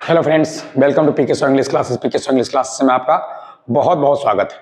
Hello friends, welcome to PK so English classes. PK so English classes में आपका बहुत बहुत स्वागत है।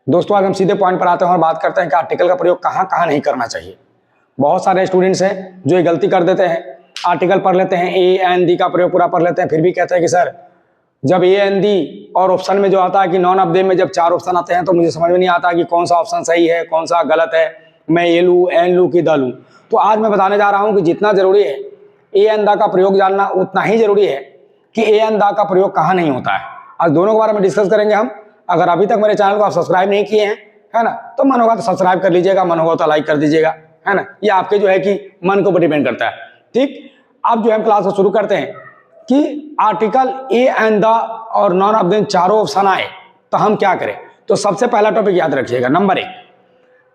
दोस्तों, आज हम सीधे पॉइंट पर आते हैं और बात करते हैं कि आर्टिकल का प्रयोग कहाँ कहाँ नहीं करना चाहिए। बहुत सारे स्टूडेंट्स हैं जो ये गलती कर देते हैं, आर्टिकल पढ़ लेते हैं, ए एन दी का प्रयोग पूरा पढ़ लेते हैं, फिर भी कहते हैं कि सर जब ए एन दी और ऑप्शन में जो आता है कि नॉन ऑफ देम में जब 4 ऑप्शन आते हैं तो मुझे समझ में नहीं आता कि कौन सा ऑप्शन सही है कौन सा गलत है, मैं ए लूँ एन लूँ कि द लूँ। तो आज मैं बताने जा रहा हूँ कि जितना जरूरी है ए एन दा का प्रयोग जानना, उतना ही जरूरी है कि ए एन दा का प्रयोग कहाँ नहीं होता है। आज दोनों के बारे में डिस्कस करेंगे हम। अगर अभी तक मेरे चैनल को आप सब्सक्राइब नहीं किए हैं, है ना, तो मन होगा तो सब्सक्राइब कर लीजिएगा, मन होगा तो लाइक कर दीजिएगा, है ना। ये आपके जो है कि मन के ऊपर डिपेंड करता है। ठीक, अब जो हम क्लास को शुरू करते हैं कि आर्टिकल ए एंड द और नॉन ऑफ देम चारों ऑप्शन आए तो हम क्या करें। तो सबसे पहला टॉपिक याद रखिएगा, नंबर 1।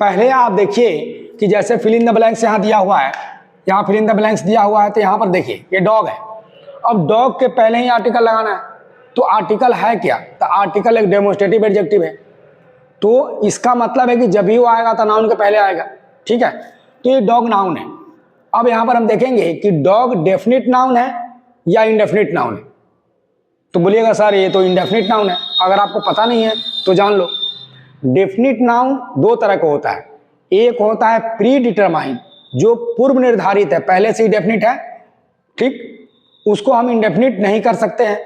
पहले आप देखिए कि जैसे फिल इन द ब्लैंक्स यहाँ दिया हुआ है, यहाँ फिल इन द ब्लैंक्स दिया हुआ है, तो यहाँ पर देखिए ये डॉग है। अब डॉग के पहले ही आर्टिकल लगाना है, तो आर्टिकल है क्या, तो आर्टिकल एक डेमोन्स्ट्रेटिव एडजेक्टिव है, तो इसका मतलब है कि जब भी वो आएगा तो नाउन के पहले आएगा। ठीक है, तो ये डॉग नाउन है। अब यहाँ पर हम देखेंगे कि डॉग डेफिनिट नाउन है या इंडेफिनिट नाउन है। तो बोलिएगा सर ये तो इंडेफिनिट नाउन है। अगर आपको पता नहीं है तो जान लो, डेफिनिट नाउन 2 तरह का होता है। एक होता है प्री डिटरमाइंड, जो पूर्व निर्धारित है, पहले से ही डेफिनिट है, ठीक, उसको हम इंडेफिनिट नहीं कर सकते हैं।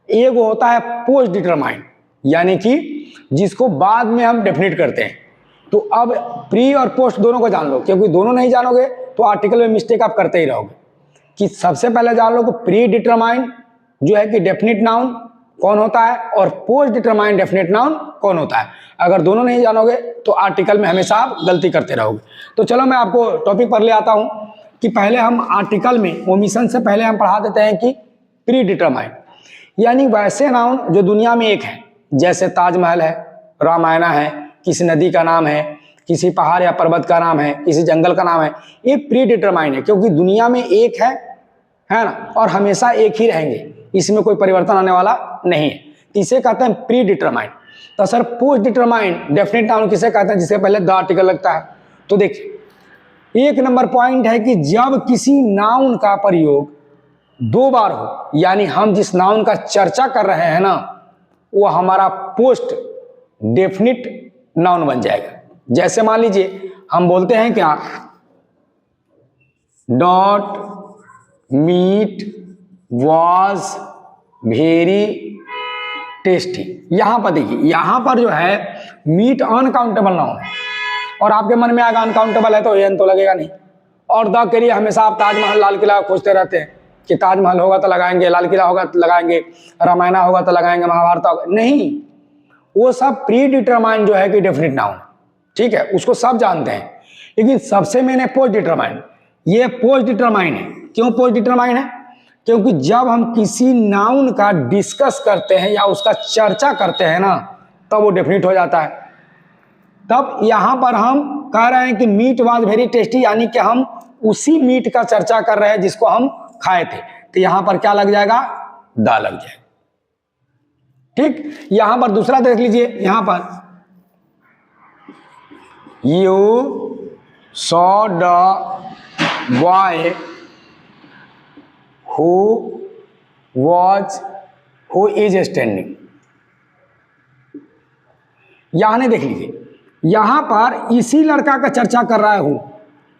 एक होता है पोस्ट डिटरमाइंड, यानी कि जिसको बाद में हम डेफिनिट करते हैं। तो अब प्री और पोस्ट दोनों को जान लो, क्योंकि दोनों नहीं जानोगे तो आर्टिकल में मिस्टेक आप करते ही रहोगे। कि सबसे पहले जान लो कि प्री डिटरमाइंड जो है कि डेफिनिट नाउन कौन होता है और पोस्ट डिटरमाइंड डेफिनिट नाउन कौन होता है। अगर दोनों नहीं जानोगे तो आर्टिकल में हमेशा आप गलती करते रहोगे। तो चलो मैं आपको टॉपिक पर ले आता हूं कि पहले हम आर्टिकल में ओमिशन से पहले हम पढ़ा देते हैं कि प्री डिटरमाइंड, यानी वैसे नाउन जो दुनिया में एक है, जैसे ताजमहल है, रामायण है, किसी नदी का नाम है, किसी पहाड़ या पर्वत का नाम है, किसी जंगल का नाम है, ये प्री डिटरमाइंड है क्योंकि दुनिया में एक है ना, और हमेशा एक ही रहेंगे, इसमें कोई परिवर्तन आने वाला नहीं है। इसे कहते हैं प्री डिटरमाइंड। तो sir post determined definite noun किसे कहते हैं, जिससे पहले द आर्टिकल लगता है। तो देखिए 1 नंबर पॉइंट है कि जब किसी नाउन का प्रयोग 2 बार हो, यानी हम जिस नाउन का चर्चा कर रहे हैं ना, वो हमारा पोस्ट डेफिनिट नाउन बन जाएगा। जैसे मान लीजिए हम बोलते हैं क्या, that meat was very tasty. यहां पर देखिए, यहां पर जो है मीट अनकाउंटेबल नाउन है, और आपके मन में आएगा अनकाउंटेबल है तो एन तो लगेगा नहीं। और द के लिए हमेशा आप ताजमहल लाल किला खोजते रहते हैं कि ताजमहल होगा तो लगाएंगे, लाल किला होगा तो लगाएंगे, रामायण होगा तो लगाएंगे, महाभारत होगा नहीं। वो सब प्री डिटरमाइंड जो है कि डेफिनिट नाउन, ठीक है, उसको सब जानते हैं। लेकिन सबसे मेन है पोस्ट डिटरमाइंड। ये पोस्ट डिटरमाइंड है। क्यों पोस्ट डिटरमाइंड है? क्योंकि जब हम किसी नाउन का डिस्कस करते हैं या उसका चर्चा करते हैं ना, तब वो डेफिनिट हो जाता है। तब यहां पर हम कह रहे हैं कि मीट वाज वेरी टेस्टी, यानी कि हम उसी मीट का चर्चा कर रहे हैं जिसको हम खाए थे, तो यहां पर क्या लग जाएगा, द लग जाएगा। ठीक, यहां पर दूसरा देख लीजिए, यहां पर you saw the boy who is standing. यहां नहीं, देख लीजिए, यहां पर इसी लड़का का चर्चा कर रहा हूं,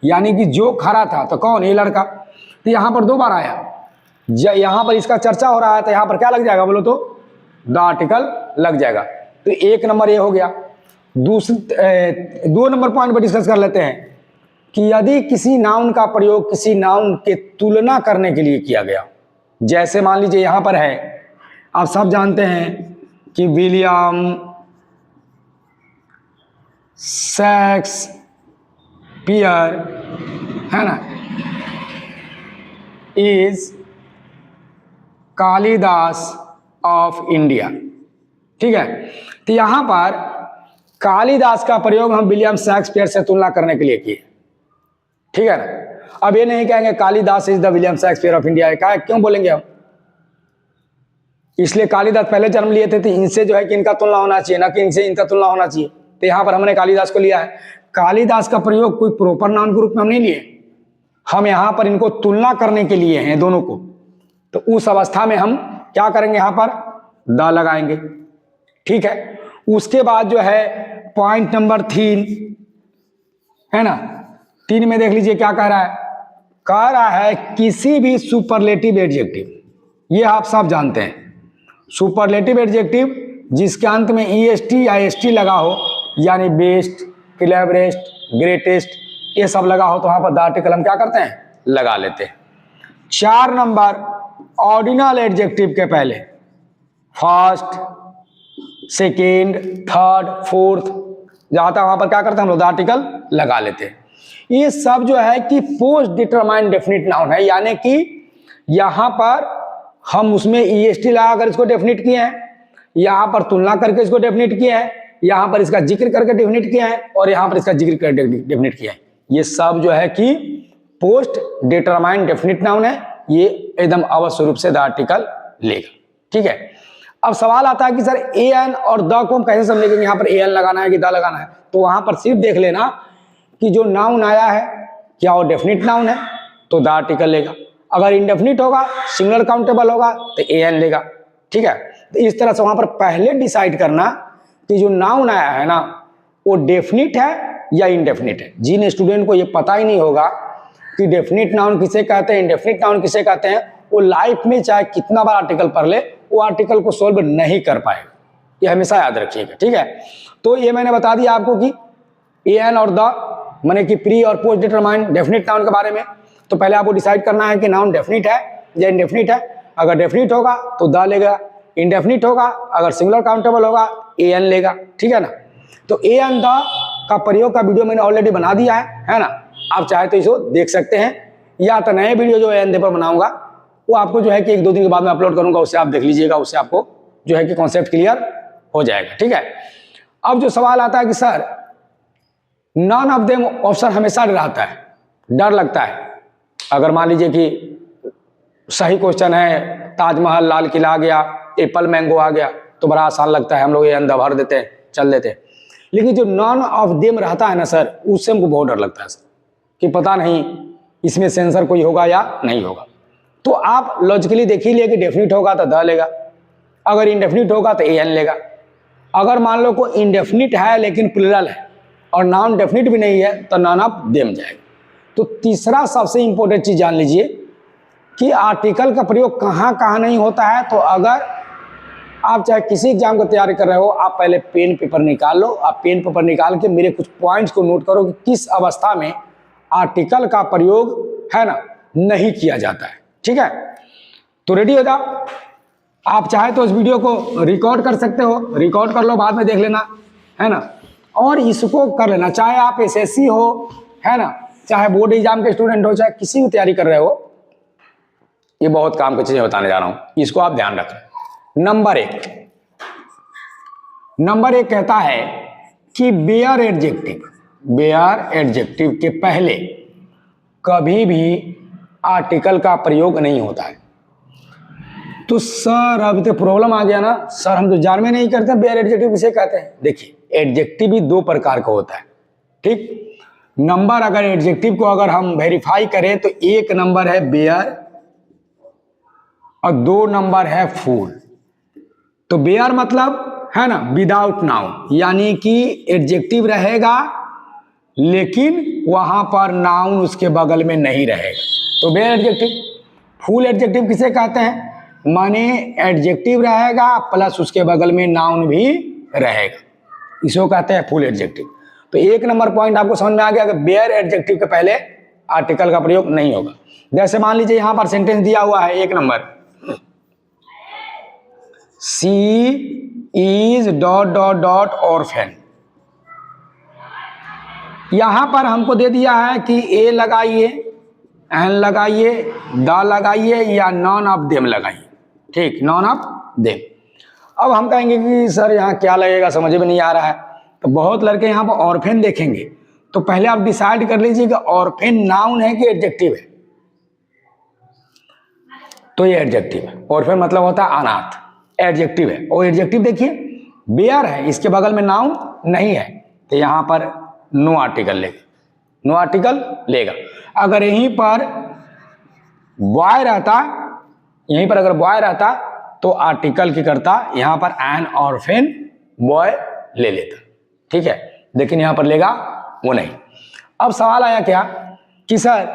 यानी कि जो खड़ा था तो कौन, ये लड़का। तो यहां पर 2 बार आया, यहां पर इसका चर्चा हो रहा है, तो यहां पर क्या लग जाएगा बोलो तो, द आर्टिकल लग जाएगा। तो 1 नंबर ये हो गया। 2 नंबर पॉइंट पर डिस्कस कर लेते हैं कि यदि किसी नाउन का प्रयोग किसी नाउन के तुलना करने के लिए किया गया, जैसे मान लीजिए यहां पर है, आप सब जानते हैं कि विलियम शेक्सपियर, है ना, इज कालिदास ऑफ इंडिया। ठीक है, तो यहां पर कालिदास का प्रयोग हम विलियम शेक्सपियर से तुलना करने के लिए किए। ठीक है ना, अब ये नहीं कहेंगे Kalidas is the William Shakespeare of India. क्या, क्यों बोलेंगे हम, इसलिए कालिदास पहले जन्म लिए थे, तो इनसे जो है कि इनका तुलना होना चाहिए, ना कि इनसे इनका तुलना होना चाहिए। तो यहां पर हमने कालिदास को लिया है। कालिदास का प्रयोग कोई प्रॉपर नाउन के रूप में हम नहीं लिए, हम यहां पर इनको तुलना करने के लिए हैं दोनों को। तो उस अवस्था में हम क्या करेंगे, यहां पर द लगाएंगे, ठीक है। उसके बाद जो है पॉइंट नंबर 3 है ना, 3 में देख लीजिए क्या कह रहा है किसी भी सुपरलेटिव एडजेक्टिव, ये आप सब जानते हैं, सुपरलेटिव एडजेक्टिव जिसके अंत में ईएसटी या एसटी लगा हो, यानी बेस्ट, क्लेवरेस्ट, ग्रेटेस्ट, ये सब लगा हो, तो वहां पर द आर्टिकल हम क्या करते हैं, लगा लेते हैं। 4 नंबर ऑर्डिनल एडजेक्टिव के पहले फर्स्ट, सेकेंड, थर्ड, फोर्थ जहां तक वहां पर क्या करते हैं हम लोग द आर्टिकल लगा लेते हैं। ये सब जो है कि पोस्ट डिटरमाइंड डेफिनिट नाउन है, यानी कि यहां पर हम उसमें ईएसटी लगाकर इसको डेफिनिट किए हैं, यहां पर तुलना करके इसको डेफिनिट किए हैं, यहां पर इसका जिक्र करके डेफिनिट किया है, और यहां पर इसका जिक्र करके डेफिनिट किया है। ये सब जो है कि पोस्ट डिटरमाइंड डेफिनिट नाउन है, ये एकदम अवश्य रूप से द आर्टिकल लेगा, ठीक है। अब सवाल आता है कि सर ए एन और द को हम कैसे समझेंगे, यहाँ पर ए एन लगाना है कि द लगाना है, तो वहां पर सिर्फ देख लेना कि जो नाउन आया है क्या वो डेफिनिट नाउन है, तो द आर्टिकल लेगा। अगर इंडेफिनिट होगा, सिंगुलर काउंटेबल होगा, तो ए एन लेगा, ठीक है। तो इस तरह से वहां पर पहले डिसाइड करना कि जो नाउन आया है ना वो डेफिनिट है या इनडेफिनिट है। जिन स्टूडेंट को ये पता ही नहीं होगा कि डेफिनिट नाउन किसे कहते हैं, इंडेफिनिट नाउन किसे कहते हैं, वो लाइफ में चाहे कितना बार आर्टिकल पढ़ ले, वो आर्टिकल को सोल्व नहीं कर पाएगा, ये हमेशा याद रखिएगा, ठीक है। तो ये मैंने बता दिया आपको कि ए एन और द माने कि प्री और पोस्ट डिटरमाइंड डेफिनिट नाउन के बारे में। तो पहले आपको डिसाइड करना है कि नाउन डेफिनिट है या इनडेफिनिट है। अगर डेफिनिट होगा तो द लेगा, इनडेफिनिट होगा अगर सिंगुलर काउंटेबल होगा ए एन लेगा, ठीक है ना। तो ए एन द का प्रयोग का वीडियो मैंने ऑलरेडी बना दिया है ना, आप चाहे तो इसको देख सकते हैं, या तो नए वीडियो जो ए एन दे पर बनाऊंगा वो आपको जो है कि 1-2 दिन के बाद में अपलोड करूंगा, उससे आप देख लीजिएगा, उससे आपको जो है कि कॉन्सेप्ट क्लियर हो जाएगा, ठीक है। अब जो सवाल आता है कि sir none of them option हमेशा रहता है, डर लगता है। अगर मान लीजिए कि सही क्वेश्चन है, ताजमहल, लाल किला आ गया, एप्पल मैंगो आ गया, तो बड़ा आसान लगता है, हम लोग ये अंदर भर देते हैं, चल देते हैं। लेकिन जो नॉन ऑफ देम रहता है ना सर, उससे हमको बहुत डर लगता है सर, कि पता नहीं इसमें सेंसर कोई होगा या नहीं होगा। तो आप लॉजिकली देख ही लिए कि डेफिनिट होगा तो द लेगा, अगर इनडेफिनिट होगा तो ए एन लेगा। अगर मान लो कोई इनडेफिनिट है लेकिन प्लूरल है और नॉन डेफिनिट भी नहीं है तो नॉन ऑफ देम जाएगा। तो तीसरा सबसे इंपॉर्टेंट चीज जान लीजिए कि आर्टिकल का प्रयोग कहाँ कहाँ नहीं होता है। तो अगर आप चाहे किसी एग्जाम को तैयारी कर रहे हो, आप पहले पेन पेपर निकाल लो, आप पेन पेपर निकाल के मेरे कुछ पॉइंट्स को नोट करो कि किस अवस्था में आर्टिकल का प्रयोग है ना नहीं किया जाता है, ठीक है। तो रेडी हो जाओ, आप चाहे तो इस वीडियो को रिकॉर्ड कर सकते हो, रिकॉर्ड कर लो, बाद में देख लेना, है ना, और इसको कर लेना। चाहे आप एसएससी हो, है ना, चाहे बोर्ड एग्जाम के स्टूडेंट हो, चाहे किसी भी तैयारी कर रहे हो, ये बहुत काम की चीजें बताने जा रहा हूं, इसको आप ध्यान रखें। नंबर 1 कहता है कि बेयर एडजेक्टिव के पहले कभी भी आर्टिकल का प्रयोग नहीं होता है। तो सर अभी तो प्रॉब्लम आ गया ना सर, हम तो जान में नहीं करते बेयर एडजेक्टिव किसे कहते हैं। देखिए एडजेक्टिव भी 2 प्रकार का होता है, ठीक। नंबर अगर एडजेक्टिव को अगर हम वेरीफाई करें तो 1 नंबर है बेयर और 2 नंबर है फुल। तो बेयर मतलब है ना विदाउट नाउन, यानी कि एडजेक्टिव रहेगा लेकिन वहां पर नाउन उसके बगल में नहीं रहेगा, तो बेयर एडजेक्टिव। फुल एडजेक्टिव किसे कहते हैं, माने एडजेक्टिव रहेगा प्लस उसके बगल में नाउन भी रहेगा, इसको कहते हैं फुल एडजेक्टिव। तो 1 नंबर पॉइंट आपको समझ में आ गया कि बेयर एडजेक्टिव के पहले आर्टिकल का प्रयोग नहीं होगा। जैसे मान लीजिए यहां पर सेंटेंस दिया हुआ है 1 नंबर, सी इज ... ऑर्फेन। यहां पर हमको दे दिया है कि ए लगाइए, एन लगाइए, द लगाइए या नॉन ऑफ देम लगाइए, ठीक, नॉन ऑफ देम। अब हम कहेंगे कि सर यहाँ क्या लगेगा, समझ में नहीं आ रहा है। तो बहुत लड़के यहाँ पर ऑर्फेन देखेंगे, तो पहले आप डिसाइड कर लीजिए कि ऑर्फेन नाउन है कि एडजेक्टिव है। तो ये एडजेक्टिव है, ऑर्फेन मतलब होता है अनाथ, एडजेक्टिव है। और एडजेक्टिव देखिए बेयर है, इसके बगल में नाउन नहीं है, तो यहां पर नो आर्टिकल लेगा। अगर यहीं पर बॉय रहता, तो आर्टिकल की करता यहाँ पर एन ऑर्फेन बॉय ले लेता, ठीक है, लेकिन यहाँ पर लेगा वो नहीं। अब सवाल आया क्या कि सर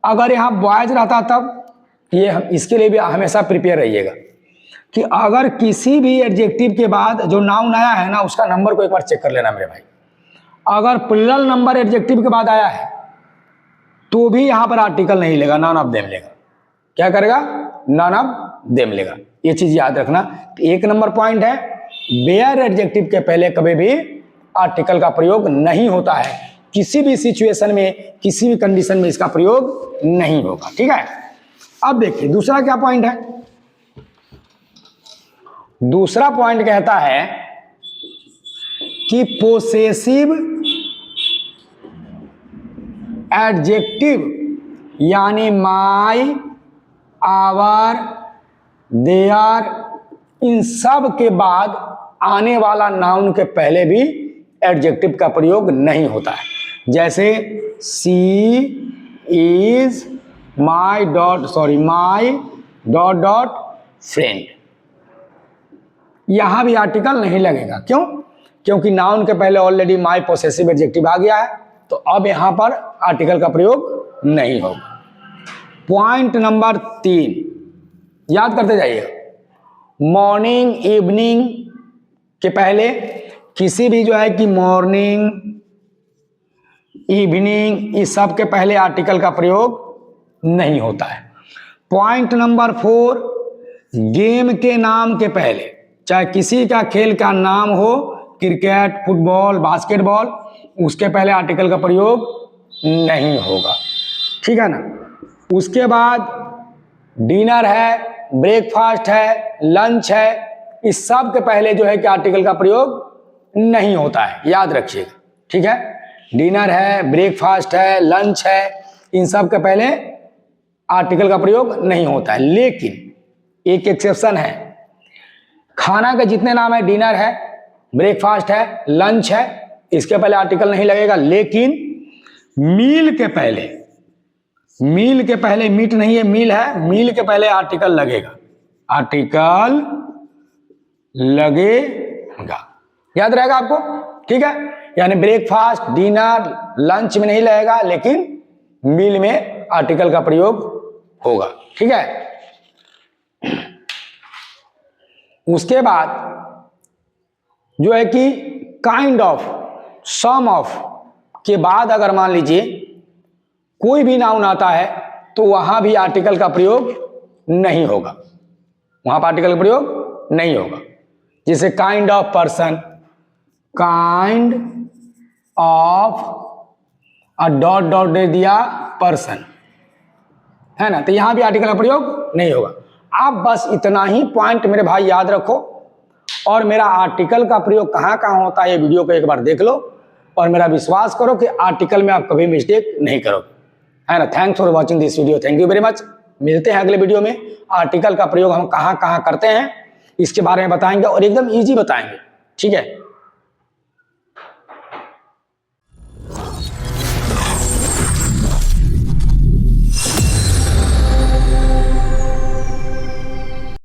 अगर यहाँ बॉयज रहता तब, ये हम इसके लिए भी हमेशा प्रिपेयर रहिएगा कि अगर किसी भी एडजेक्टिव के बाद जो नाउन आया है ना उसका नंबर को एक बार चेक कर लेना मेरे भाई। अगर प्लूरल नंबर एडजेक्टिव के बाद आया है तो भी यहां पर आर्टिकल नहीं लेगा, नॉन ऑफ देम लेगा। क्या करेगा? नॉन ऑफ देम लेगा। ये चीज याद रखना। तो 1 नंबर पॉइंट है, वेयर एडजेक्टिव के पहले कभी भी आर्टिकल का प्रयोग नहीं होता है, किसी भी सिचुएशन में किसी भी कंडीशन में इसका प्रयोग नहीं होगा, ठीक है। अब देखिए दूसरा क्या पॉइंट है। दूसरा पॉइंट कहता है कि पोसेसिव एडजेक्टिव यानी माई, आवर, देयर, इन सब के बाद आने वाला नाउन के पहले भी एडजेक्टिव का प्रयोग नहीं होता है। जैसे सी इज माई डॉट फ्रेंड, यहां भी आर्टिकल नहीं लगेगा। क्यों? क्योंकि नाउन के पहले ऑलरेडी माई पोसेसिव एडजेक्टिव आ गया है, तो अब यहां पर आर्टिकल का प्रयोग नहीं होगा। पॉइंट नंबर 3 याद करते जाइएगा। मॉर्निंग, इवनिंग के पहले किसी भी जो है कि मॉर्निंग, इवनिंग, इस सब के पहले आर्टिकल का प्रयोग नहीं होता है। पॉइंट नंबर 4, गेम के नाम के पहले, चाहे किसी का खेल का नाम हो, क्रिकेट, फुटबॉल, बास्केटबॉल, उसके पहले आर्टिकल का प्रयोग नहीं होगा, ठीक है ना। उसके बाद डिनर है, ब्रेकफास्ट है, लंच है, इस सब के पहले जो है कि आर्टिकल का प्रयोग नहीं होता है, याद रखिएगा, ठीक है। डिनर है, ब्रेकफास्ट है, लंच है, इन सब के पहले आर्टिकल का प्रयोग नहीं होता है। लेकिन एक एक्सेप्शन है, खाना के जितने नाम है, डिनर है, ब्रेकफास्ट है, लंच है, इसके पहले आर्टिकल नहीं लगेगा। लेकिन मील के पहले, मील के पहले, मीट नहीं है मील है, मील के पहले आर्टिकल लगेगा, आर्टिकल लगेगा, याद रहेगा आपको, ठीक है। यानी ब्रेकफास्ट, डिनर, लंच में नहीं लगेगा, लेकिन मील में आर्टिकल का प्रयोग होगा, ठीक है। उसके बाद जो है कि काइंड ऑफ, सम ऑफ के बाद अगर मान लीजिए कोई भी नाउन आता है तो वहां भी आर्टिकल का प्रयोग नहीं होगा, वहां पर आर्टिकल का प्रयोग नहीं होगा। जैसे kind of person, kind of dot dot दे दिया पर्सन, है ना, तो यहां भी आर्टिकल का प्रयोग नहीं होगा। आप बस इतना ही पॉइंट मेरे भाई याद रखो, और मेरा आर्टिकल का प्रयोग कहां कहां होता है ये वीडियो को एक बार देख लो, और मेरा विश्वास करो कि आर्टिकल में आप कभी मिस्टेक नहीं करोगे, है ना। Thanks for watching this video, thank you very much. मिलते हैं अगले वीडियो में। आर्टिकल का प्रयोग हम कहां कहां करते हैं इसके बारे में बताएंगे, और एकदम ईजी बताएंगे, ठीक है।